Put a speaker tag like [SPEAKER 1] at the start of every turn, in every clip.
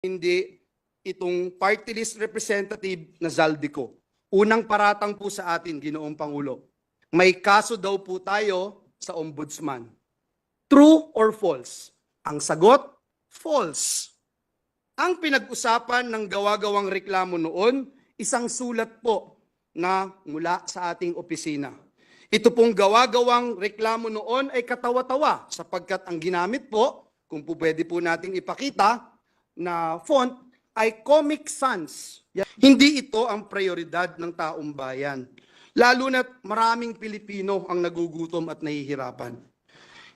[SPEAKER 1] hindi itong party list representative na Zaldico. Unang paratang po sa atin, Ginoong Pangulo. May kaso daw po tayo sa ombudsman. True or false? Ang sagot, false. Ang pinag-usapan ng gawa-gawang reklamo noon, isang sulat po na mula sa ating opisina. Ito pong gawa-gawang reklamo noon ay katawa-tawa sapagkat ang ginamit po, kung po pwede po nating ipakita, na font ay Comic Sans. Hindi ito ang prioridad ng taong bayan. Lalo na't maraming Pilipino ang nagugutom at nahihirapan.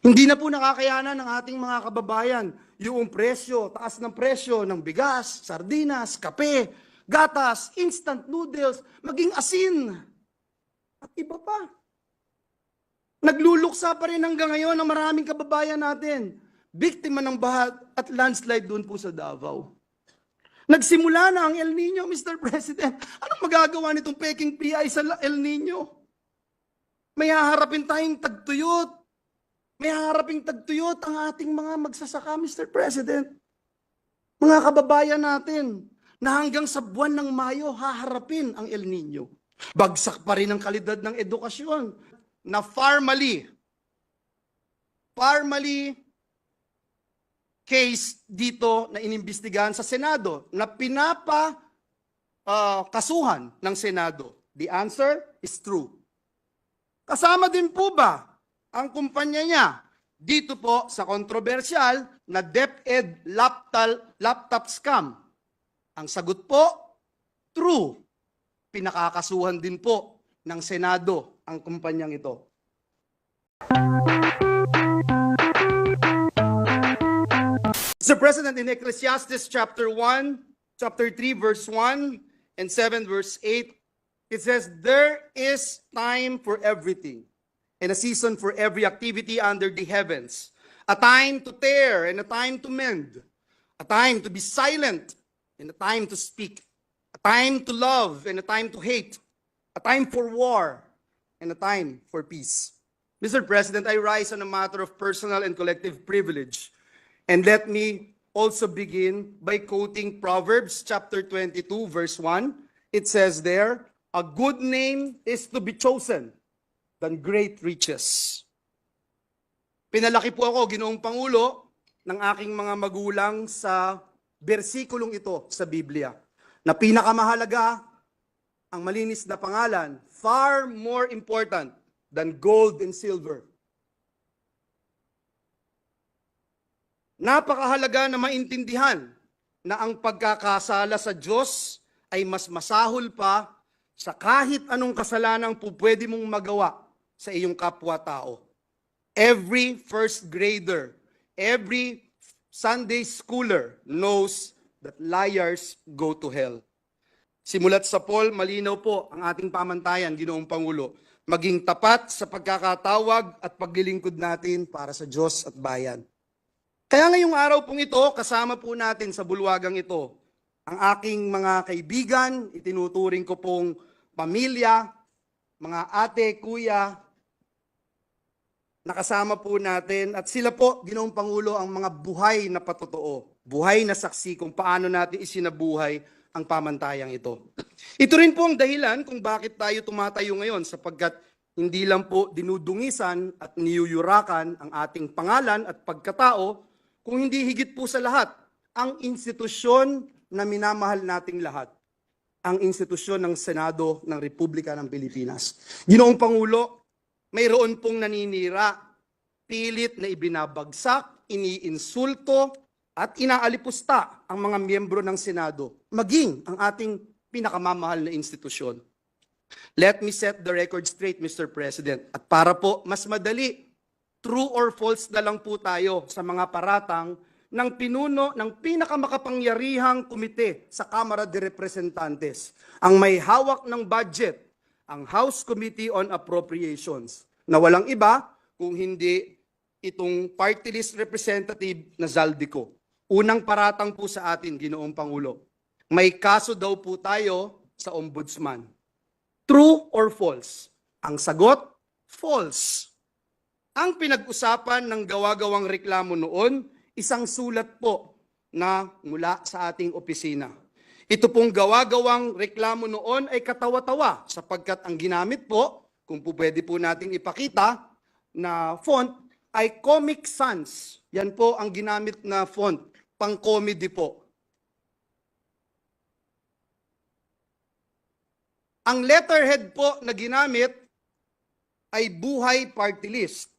[SPEAKER 1] Hindi na po nakakayanan ng ating mga kababayan yung presyo, taas ng presyo ng bigas, sardinas, kape, gatas, instant noodles, maging asin, at iba pa. Nagluluksa pa rin hanggang ngayon ang maraming kababayan natin. Biktima ng baha at landslide doon po sa Davao. Nagsimula na ang El Nino, Mr. President. Anong magagawa nitong peking PI sa El Nino? May haharapin tayong tagtuyot. May haharaping tagtuyot ang ating mga magsasaka, Mr. President. Mga kababayan natin na hanggang sa buwan ng Mayo haharapin ang El Nino. Bagsak pa rin ang kalidad ng edukasyon na formally case dito na inimbestigahan sa Senado na kasuhan ng Senado. The answer is true. Kasama din po ba ang kumpanya niya dito po sa kontrobersyal na DepEd laptop scam? Ang sagot po, true. Pinakakasuhan din po ng Senado ang kumpanyang ito. Mr. President, in Ecclesiastes chapter 3, verse 1 and 7, verse 8, it says, "There is time for everything, and a season for every activity under the heavens, a time to tear and a time to mend, a time to be silent and a time to speak, a time to love and a time to hate, a time for war and a time for peace." Mr. President, I rise on a matter of personal and collective privilege. And let me also begin by quoting Proverbs chapter 22, verse 1. It says there, "A good name is to be chosen than great riches." Pinalaki po ako, Ginoong Pangulo, ng aking mga magulang sa bersikulong ito sa Biblia, na pinakamahalaga ang malinis na pangalan, far more important than gold and silver. Napakahalaga na maintindihan na ang pagkakasala sa Diyos ay mas masahol pa sa kahit anong kasalanang pwede mong magawa sa iyong kapwa-tao. Every first grader, every Sunday schooler knows that liars go to hell. Simulat sa Paul, malinaw po ang ating pamantayan, Ginoong Pangulo, maging tapat sa pagkakatawag at paglilingkod natin para sa Diyos at bayan. Kaya ngayong araw pong ito, kasama po natin sa bulwagang ito, ang aking mga kaibigan, itinuturing ko pong pamilya, mga ate, kuya, nakasama po natin, at sila po, Ginoong Pangulo, ang mga buhay na patotoo, buhay na saksi kung paano natin isinabuhay ang pamantayang ito. Ito rin po ang dahilan kung bakit tayo tumatayo ngayon, sapagkat hindi lang po dinudungisan at niyuyurakan ang ating pangalan at pagkatao, kung hindi higit po sa lahat, ang institusyon na minamahal nating lahat, ang institusyon ng Senado ng Republika ng Pilipinas. Ginoong Pangulo, mayroon pong naninira, pilit na ibinabagsak, iniinsulto, at inaalipusta ang mga miyembro ng Senado, maging ang ating pinakamamahal na institusyon. Let me set the record straight, Mr. President. At para po mas madali, true or false na lang po tayo sa mga paratang ng pinuno ng pinakamakapangyarihang komite sa Kamara de Representantes, ang may hawak ng budget, ang House Committee on Appropriations, na walang iba kung hindi itong party list representative na Zaldico. Unang paratang po sa atin, Ginoong Pangulo, may kaso daw po tayo sa ombudsman. True or false? Ang sagot, false. Ang pinag-usapan ng gawa-gawang reklamo noon, isang sulat po na mula sa ating opisina. Ito pong gawa-gawang reklamo noon ay katawa-tawa sapagkat ang ginamit po, kung po pwede po nating ipakita, na font ay Comic Sans. Yan po ang ginamit na font, pang-comedy po. Ang letterhead po na ginamit ay Buhay Party List.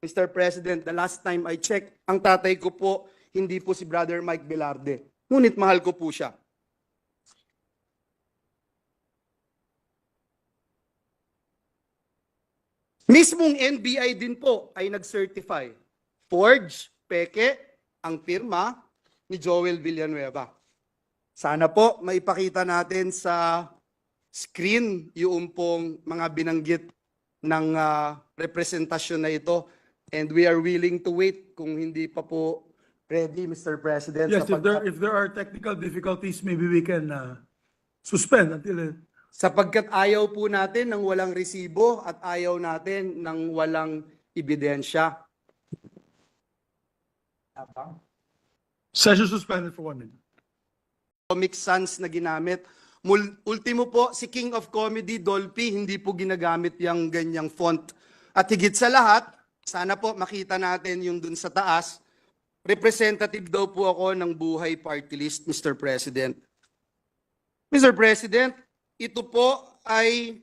[SPEAKER 1] Mr. President, the last time I checked, ang tatay ko po, hindi po si Brother Mike Velarde. Ngunit mahal ko po siya. Mismong NBI din po ay nag-certify. Forge, peke, ang pirma ni Joel Villanueva. Sana po maipakita natin sa screen yung pong mga binanggit ng representasyon na ito. And we are willing to wait kung hindi pa po ready, Mr. President.
[SPEAKER 2] Yes, if there are technical difficulties, maybe we can suspend until
[SPEAKER 1] Sapagkat ayaw po natin ng walang resibo at ayaw natin ng walang ebidensya.
[SPEAKER 2] session suspended for 1 minute.
[SPEAKER 1] Comic Sans na ginamit. Ultimo po, si King of Comedy, Dolphy, hindi po ginagamit yung ganyang font. At higit sa lahat, sana po makita natin yung dun sa taas, representative daw po ako ng Buhay Party List, Mr. President. Mr. President, ito po ay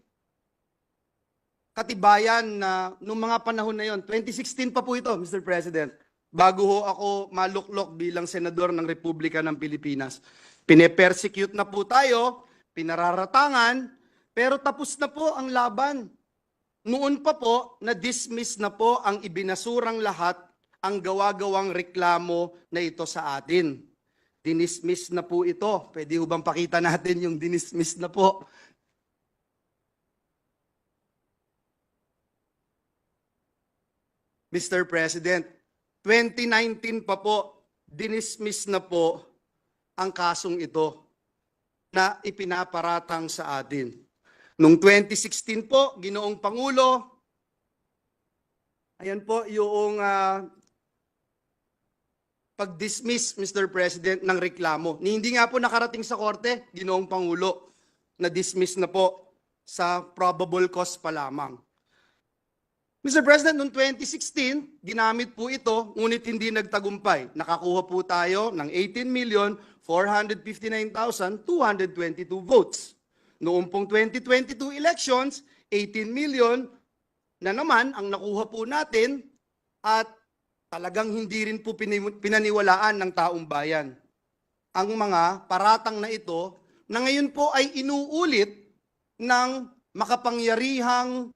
[SPEAKER 1] katibayan na nung mga panahon na yon, 2016 pa po ito, Mr. President, bago ho ako maluklok bilang senador ng Republika ng Pilipinas. Pine-persecute na po tayo, pinararatangan, pero tapos na po ang laban. Noon pa po, na-dismiss na po ang ibinasurang lahat ang gawa-gawang reklamo na ito sa atin. Dinismiss na po ito. Pwede ho bang pakita natin yung dinismiss na po? Mr. President, 2019 pa po, dinismiss na po ang kasong ito na ipinaparatang sa atin. Noong 2016 po, Ginoong Pangulo, ayan po yung pag-dismiss, Mr. President, ng reklamo. Hindi nga po nakarating sa korte, Ginoong Pangulo, na-dismiss na po sa probable cause pa lamang. Mr. President, noong 2016, ginamit po ito, ngunit hindi nagtagumpay. Nakakuha po tayo ng 18,459,222 votes. Noong pong 2022 elections, 18 million na naman ang nakuha po natin at talagang hindi rin po pinaniwalaan ng taong bayan. Ang mga paratang na ito na ngayon po ay inuulit ng makapangyarihang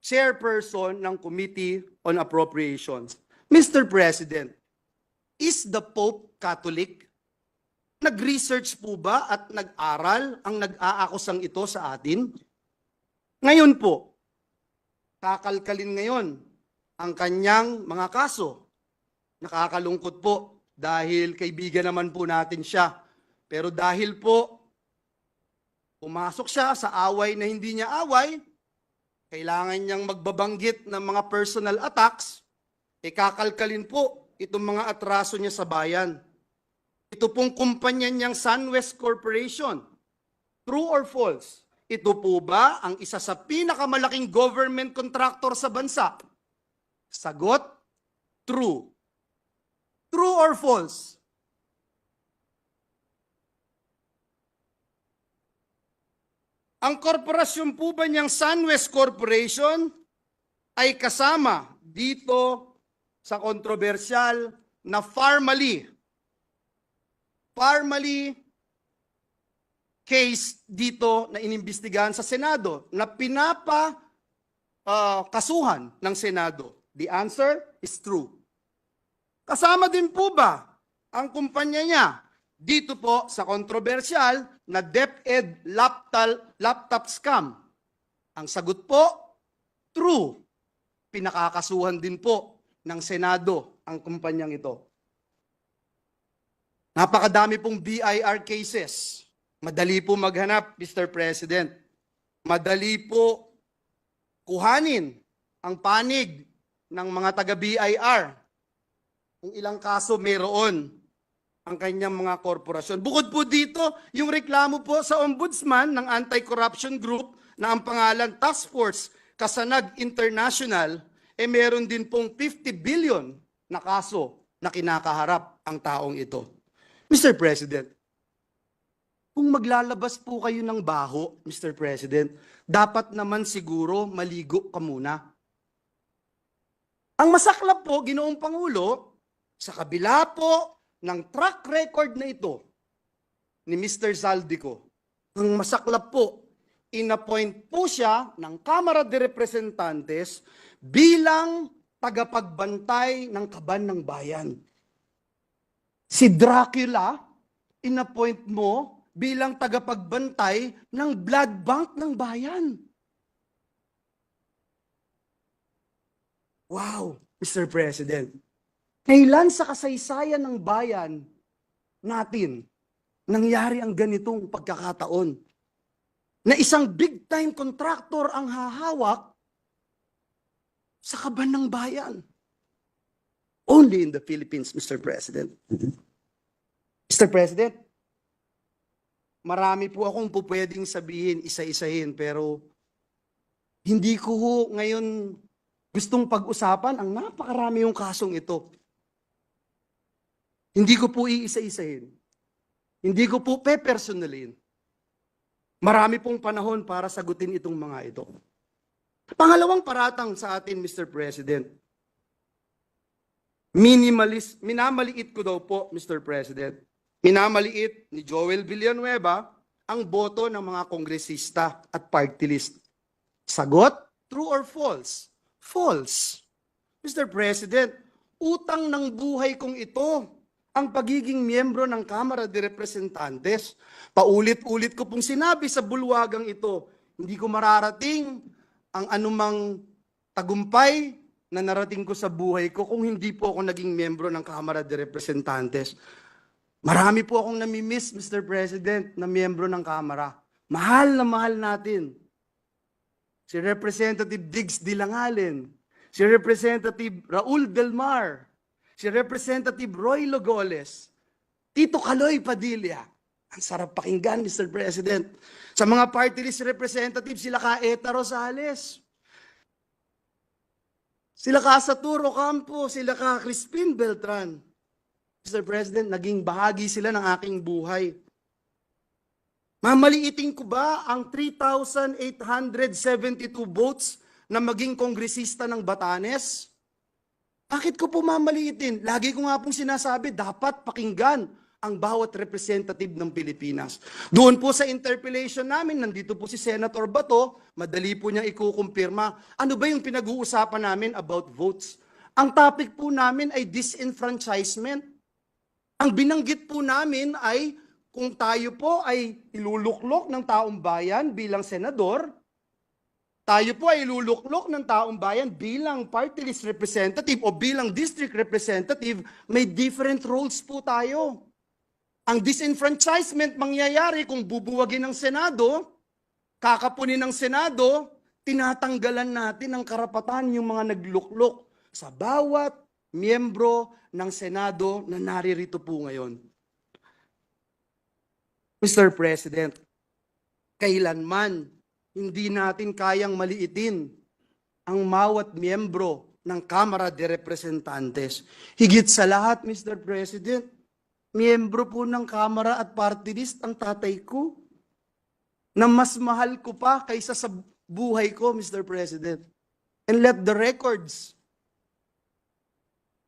[SPEAKER 1] chairperson ng Committee on Appropriations. Mr. President, is the Pope Catholic? Nag-research po ba at nag-aral ang nag-aakusang ito sa atin? Ngayon po, kakalkalin ngayon ang kanyang mga kaso. Nakakalungkot po dahil kaibigan naman po natin siya. Pero dahil po pumasok siya sa away na hindi niya away, kailangan niyang magbabanggit ng mga personal attacks, kakalkalin po itong mga atraso niya sa bayan. Ito pong kumpanya niyang SunWest Corporation. True or false? Ito po ba ang isa sa pinakamalaking government contractor sa bansa? Sagot, true. True or false? Ang korporasyon po ba niyang SunWest Corporation ay kasama dito sa kontrobersyal na Farmally case dito na inimbestigahan sa Senado na kasuhan ng Senado? The answer is true. Kasama din po ba ang kumpanya niya dito po sa kontrobersyal na DepEd laptop scam? Ang sagot po, true. Pinakakasuhan din po ng Senado ang kumpanyang ito. Napakadami pong BIR cases. Madali po maghanap, Mr. President. Madali po kuhanin ang panig ng mga taga-BIR. Kung ilang kaso mayroon. ang kanyang mga korporasyon. Bukod po dito, yung reklamo po sa ombudsman ng anti-corruption group na ang pangalan Task Force Kasanag International, meron din pong 50 billion na kaso na kinakaharap ang taong ito. Mr. President, kung maglalabas po kayo ng baho, Mr. President, dapat naman siguro maligo ka muna. Ang masaklap po, Ginoong Pangulo, sa kabila po ng track record na ito ni Mr. Zaldico, ang masaklap po, inappoint po siya ng Kamara de Representantes bilang tagapagbantay ng kaban ng bayan. Si Dracula, inappoint mo bilang tagapagbantay ng blood bank ng bayan. Wow, Mr. President. Kailan sa kasaysayan ng bayan natin nangyari ang ganitong pagkakataon na isang big-time contractor ang hahawak sa kaban ng bayan? Only in the Philippines, Mr. President. Mr. President, marami po akong pupwedeng sabihin, isa-isahin, pero hindi ko ho ngayon gustong pag-usapan ang napakarami yung kasong ito. Hindi ko po iisa-isahin. Hindi ko po pe-personalin. Marami pong panahon para sagutin itong mga ito. Pangalawang paratang sa atin, Mr. President. Minamaliit ko daw po, Mr. President. Minamaliit ni Joel Villanueva ang boto ng mga kongresista at party list. Sagot, true or false? False. Mr. President, utang ng buhay kong ito ang pagiging miyembro ng Kamara de Representantes. Paulit-ulit ko pong sinabi sa bulwagang ito, hindi ko mararating ang anumang tagumpay na narating ko sa buhay ko kung hindi po ako naging miyembro ng Kamara de Representantes. Marami po akong namimiss, Mr. President, na miyembro ng Kamara. Mahal na mahal natin. Si Representative Diggs Dilangalen, si Representative Raul Delmar, si Representative Roy Logoles, Tito Kaloy Padilla. Ang sarap pakinggan, Mr. President. Sa mga party list representative, sila ka Eta Rosales, sila ka Saturo Campo, sila ka Crispin Beltran. Mr. President, naging bahagi sila ng aking buhay. Mamaliitin ko ba ang 3,872 votes na maging kongresista ng Batanes? Bakit ko po mamaliitin? Lagi ko nga pong sinasabi, dapat pakinggan ang bawat representative ng Pilipinas. Doon po sa interpellation namin, nandito po si Senator Bato, madali po niya ikukumpirma. Ano ba yung pinag-uusapan namin about votes? Ang topic po namin ay disenfranchisement. Ang binanggit po namin ay kung tayo po ay iluluklok ng taong bayan bilang senador, tayo po ay iluluklok ng taong bayan bilang party list representative o bilang district representative, may different roles po tayo. Ang disenfranchisement mangyayari kung bubuwagin ng Senado, kakapunin ng Senado, tinatanggalan natin ang karapatan yung mga nagluklok sa bawat miyembro ng Senado na naririto po ngayon. Mr. President, kailanman hindi natin kayang maliitin ang bawat miyembro ng Kamara de Representantes. Higit sa lahat, Mr. President, miyembro po ng Kamara at party list ang tatay ko na mas mahal ko pa kaysa sa buhay ko, Mr. President. And let the records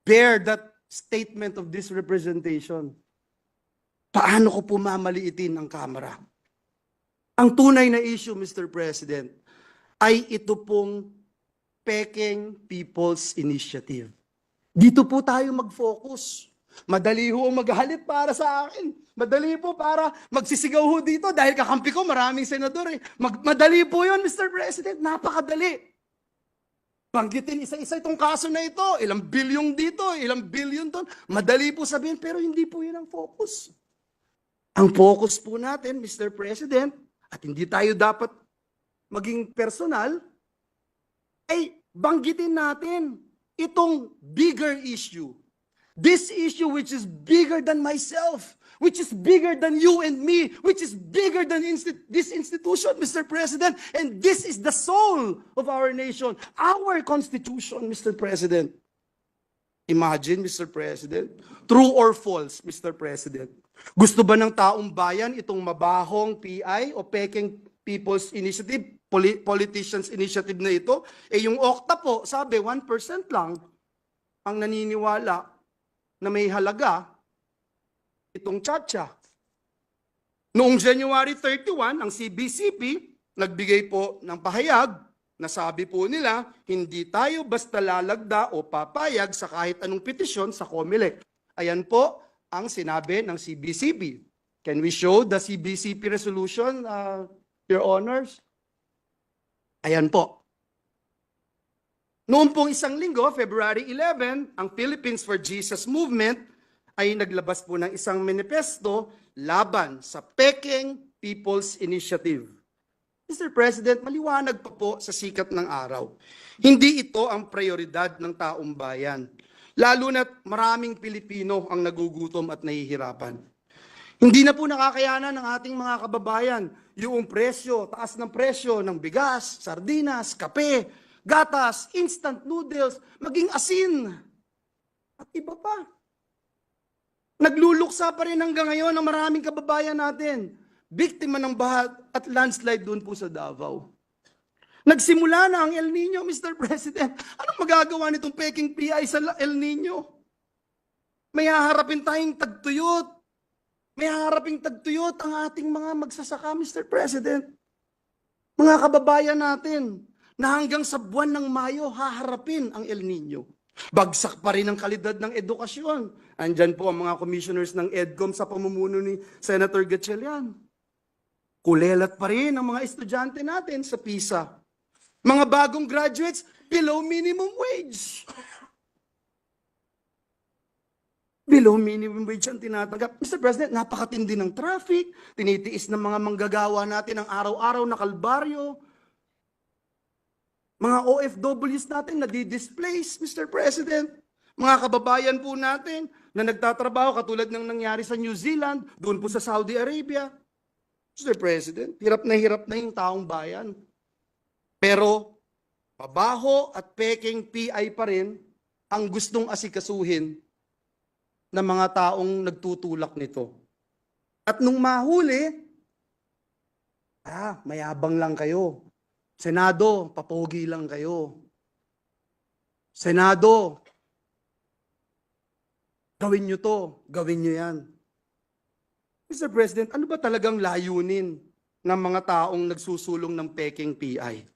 [SPEAKER 1] bear that statement of this representation. Paano ko po mamaliitin ang Kamara? Ang tunay na issue, Mr. President, ay ito pong Peking People's Initiative. Dito po tayo mag-focus. Madali ho maghalit para sa akin. Madali po para magsisigaw ho dito dahil kakampi ko maraming senador. Madali po yun, Mr. President. Napakadali. Banggitin isa-isa itong kaso na ito. Ilang bilyong dito, ilang bilyon doon. Madali po sabihin, pero hindi po yun ang focus. Ang focus po natin, Mr. President, at hindi tayo dapat maging personal, ay banggitin natin itong bigger issue This issue which is bigger than myself, which is bigger than you and me, which is bigger than this institution, Mr. President, and this is the soul of our nation, our Constitution, Mr. President. Imagine, Mr. President, true or false, Mr. President? Gusto ba ng taong bayan itong mabahong PI o peking People's Initiative, Politicians Initiative na ito? Yung OCTA po, sabi 1% lang ang naniniwala na may halaga itong tsa-tsa. Noong January 31, ang CBCP nagbigay po ng pahayag na sabi po nila, hindi tayo basta lalagda o papayag sa kahit anong petisyon sa COMELEC. Ayan po ang sinabi ng CBCP. Can we show the CBCP resolution, Your Honors? Ayan po. Noong pong isang linggo, February 11, ang Philippines for Jesus Movement ay naglabas po ng isang manifesto laban sa Peking People's Initiative. Mr. President, maliwanag pa po sa sikat ng araw. Hindi ito ang prioridad ng taong bayan. Lalo na't maraming Pilipino ang nagugutom at nahihirapan. Hindi na po nakakayanan ng ating mga kababayan yung presyo, taas ng presyo ng bigas, sardinas, kape, gatas, instant noodles, maging asin, at iba pa. Nagluluksa pa rin hanggang ngayon ang maraming kababayan natin. Biktima ng baha at landslide doon po sa Davao. Nagsimula na ang El Nino, Mr. President. Anong magagawa nitong Peking PI sa El Nino? May haharapin tayong tagtuyot. May haharaping tagtuyot ang ating mga magsasaka, Mr. President. Mga kababayan natin, na hanggang sa buwan ng Mayo, haharapin ang El Nino. Bagsak pa rin ang kalidad ng edukasyon. Andyan po ang mga commissioners ng EDCOM sa pamumuno ni Senator Gatchalian. Kulelat pa rin ang mga estudyante natin sa PISA. Mga bagong graduates, below minimum wage. Below minimum wage ang tinatanggap. Mr. President, napakatindi ng traffic, tinitiis ng mga manggagawa natin ang araw-araw na kalbaryo. Mga OFWs natin na di-displace, Mr. President. Mga kababayan po natin na nagtatrabaho katulad ng nangyari sa New Zealand, doon po sa Saudi Arabia. Mr. President, hirap na yung taong bayan. Pero, pabaho at peking PI pa rin ang gustong asikasuhin ng mga taong nagtutulak nito. At nung mahuli, mayabang lang kayo. Senado, papogi lang kayo. Senado, gawin nyo to, gawin nyo yan. Mr. President, ano ba talagang layunin ng mga taong nagsusulong ng Peking PI?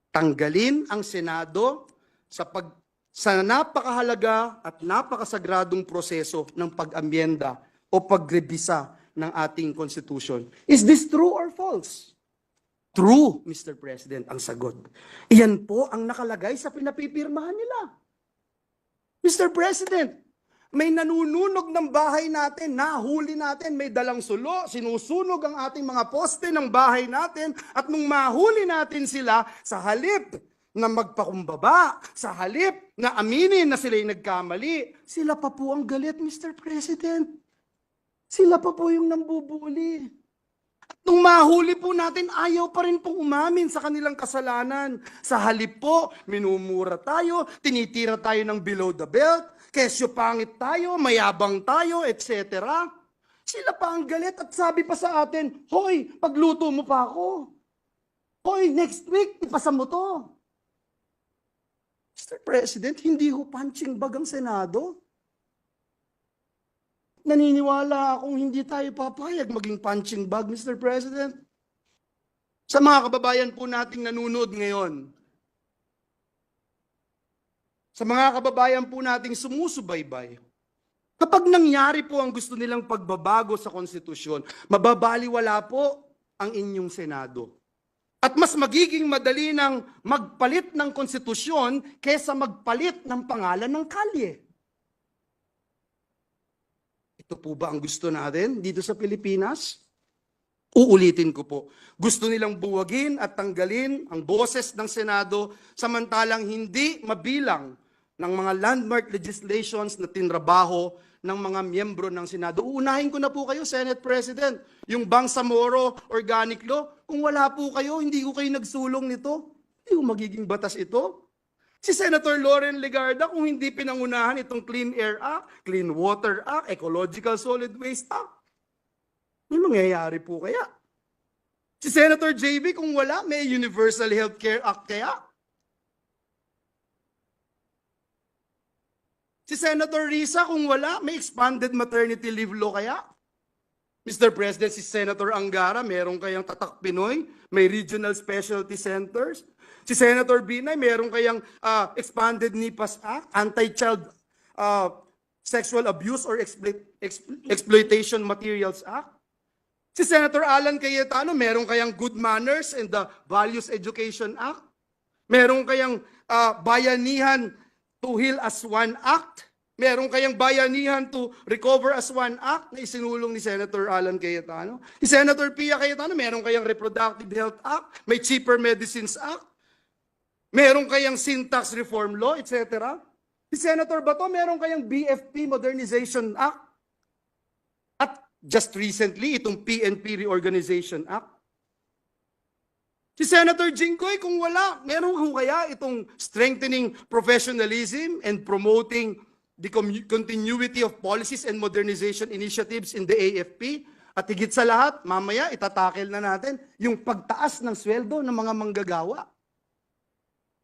[SPEAKER 1] Tanggalin ang Senado sa napakahalaga at napakasagradong proseso ng pag-amyenda o pagrebisa ng ating Constitution. Is this true or false? True, Mr. President, ang sagot. Iyan po ang nakalagay sa pinapipirmahan nila. Mr. President, may nanununog ng bahay natin, nahuli natin, may dalang sulo, sinusunog ang ating mga poste ng bahay natin, at nung mahuli natin sila, sa halip na magpakumbaba, sa halip na aminin na sila'y nagkamali, sila pa po ang galit, Mr. President. Sila pa po yung nambubuli. Nung mahuli po natin, ayaw pa rin pong umamin sa kanilang kasalanan. Sa halip po, minumura tayo, tinitira tayo ng below the belt, kesyo pangit tayo, mayabang tayo, etc. Sila pa ang galit at sabi pa sa atin, hoy, pagluto mo pa ako. Hoy, next week, ipasa mo to. Mr. President, hindi ho punching bag ang Senado. Naniniwala akong hindi tayo papayag maging punching bag, Mr. President. Sa mga kababayan po nating nanonood ngayon, sa mga kababayan po nating sumusubaybay, kapag nangyari po ang gusto nilang pagbabago sa konstitusyon, mababaliwala po ang inyong Senado. At mas magiging madali ng magpalit ng konstitusyon kaysa magpalit ng pangalan ng kalye. Ito po ba ang gusto natin dito sa Pilipinas? Uulitin ko po. Gusto nilang buwagin at tanggalin ang boses ng Senado samantalang hindi mabilang ng mga landmark legislations na tinrabaho ng mga miyembro ng Senado. Uunahin ko na po kayo, Senate President, yung Bangsamoro Organic Law. Kung wala po kayo, hindi ko kayo nagsulong nito. Hindi ko magiging batas ito. Si Senator Loren Legarda, kung hindi pinangunahan itong Clean Air Act, Clean Water Act, Ecological Solid Waste Act, may mangyayari po kaya? Si Senator JB, kung wala, may Universal Healthcare Act kaya? Si Senator Risa, kung wala, may Expanded Maternity Leave Law kaya? Mr. President, si Senator Angara, meron kayang Tatak Pinoy, may Regional Specialty Centers. Si Senator Binay, meron kayang Expanded NIPAS Act, Anti-Child Sexual Abuse or Exploitation Materials Act. Si Senator Alan Cayetano, meron kayang Good Manners and the Values Education Act. Meron kayang Bayanihan to Heal as One Act. Meron kayang Bayanihan to Recover as One Act na isinulong ni Senator Alan Cayetano. Si Senator Pia Cayetano, meron kayang Reproductive Health Act, may Cheaper Medicines Act, meron kayang Sin Tax Reform Law, etc. Si Senator Bato, meron kayang BFP Modernization Act. At just recently, itong PNP Reorganization Act. Si Senator Jinggoy, kung wala, meron ho kaya itong Strengthening Professionalism and Promoting the Continuity of Policies and Modernization Initiatives in the AFP. At higit sa lahat, mamaya itatakel na natin yung pagtaas ng sweldo ng mga manggagawa.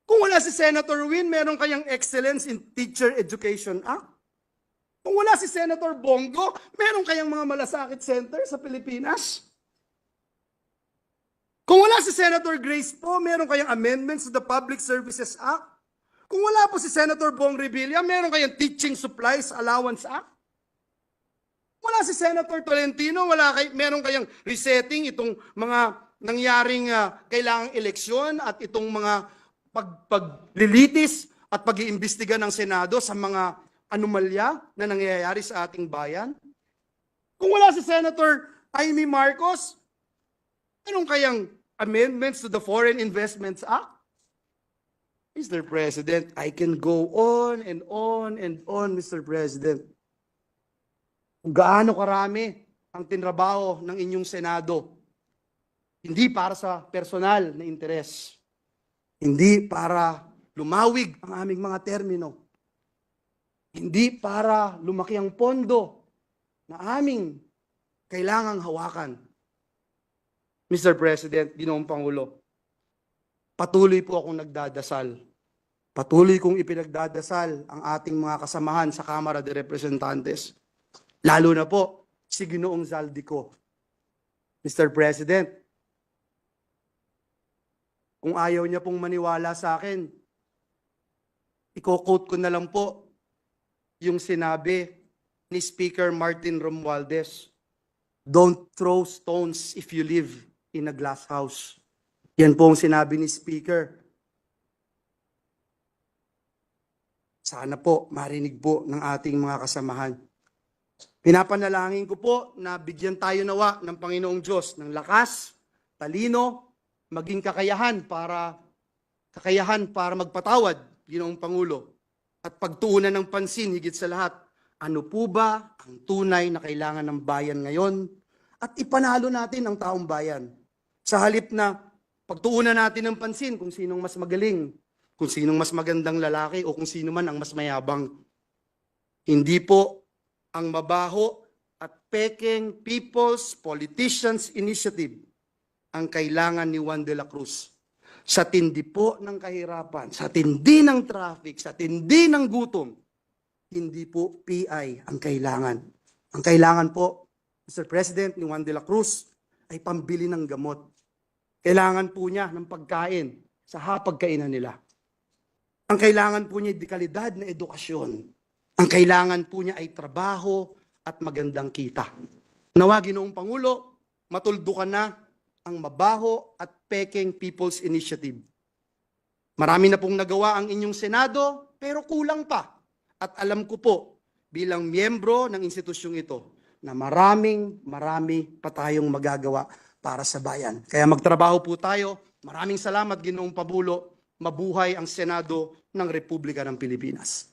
[SPEAKER 1] Kung wala si Senator Win, meron kayang Excellence in Teacher Education Act. Kung wala si Senator Bongo, meron kayang mga malasakit center sa Pilipinas. Kung wala si Senator Grace po, meron kayang amendments to the Public Services Act. Kung wala po si Senator Bong Revilla, meron kayang Teaching Supplies Allowance Act. Wala si Senator Tolentino, meron kayang resetting itong mga nangyaring kailangang eleksyon at itong mga paglilitis at pag-iimbestiga ng Senado sa mga anomalya na nangyayari sa ating bayan. Kung wala si Senator Amy Marcos, anong kayang amendments to the Foreign Investments Act? Mr. President, I can go on and on and on, Mr. President. Kung gaano karami ang tinrabaho ng inyong Senado, hindi para sa personal na interes, hindi para lumawig ang aming mga termino, hindi para lumaki ang pondo na aming kailangang hawakan. Mr. President, Ginoong Pangulo, patuloy po akong nagdadasal. Patuloy kong ipinagdadasal ang ating mga kasamahan sa Kamara de Representantes. Lalo na po si Ginoong Zaldico. Mr. President, kung ayaw niya pong maniwala sa akin, i-quote ko na lang po yung sinabi ni Speaker Martin Romualdez. Don't throw stones if you live in a glass house. Yan po ang sinabi ni Speaker. Sana po marinig po ng ating mga kasamahan. Pinapanalangin ko po na bigyan tayo nawa ng Panginoong Diyos ng lakas, talino, maging kakayahan para magpatawad, Ginoong Pangulo, at pagtuunan ng pansin higit sa lahat. Ano po ba ang tunay na kailangan ng bayan ngayon? At ipanalo natin ang taong bayan. Sa halip na pagtuunan natin ng pansin kung sinong mas magaling, kung sinong mas magandang lalaki o kung sino man ang mas mayabang. Hindi po ang mabaho at pekeng People's Politicians Initiative ang kailangan ni Juan de la Cruz. Sa tindi po ng kahirapan, sa tindi ng traffic, sa tindi ng gutom, hindi po PI ang kailangan. Ang kailangan po, Mr. President, ni Juan de la Cruz ay pambili ng gamot. Kailangan po niya ng pagkain sa hapagkainan nila. Ang kailangan po niya ay dekalidad na edukasyon. Ang kailangan po niya ay trabaho at magandang kita. Nawa, Ginoong Pangulo, matuldukan na ang mabaho at pekeng People's Initiative. Marami na pong nagawa ang inyong Senado, pero kulang pa. At alam ko po, bilang miyembro ng institusyong ito, na marami pa tayong magagawa para sa bayan. Kaya magtrabaho po tayo. Maraming salamat, Ginoong Pabulo. mabuhay ang Senado ng Republika ng Pilipinas.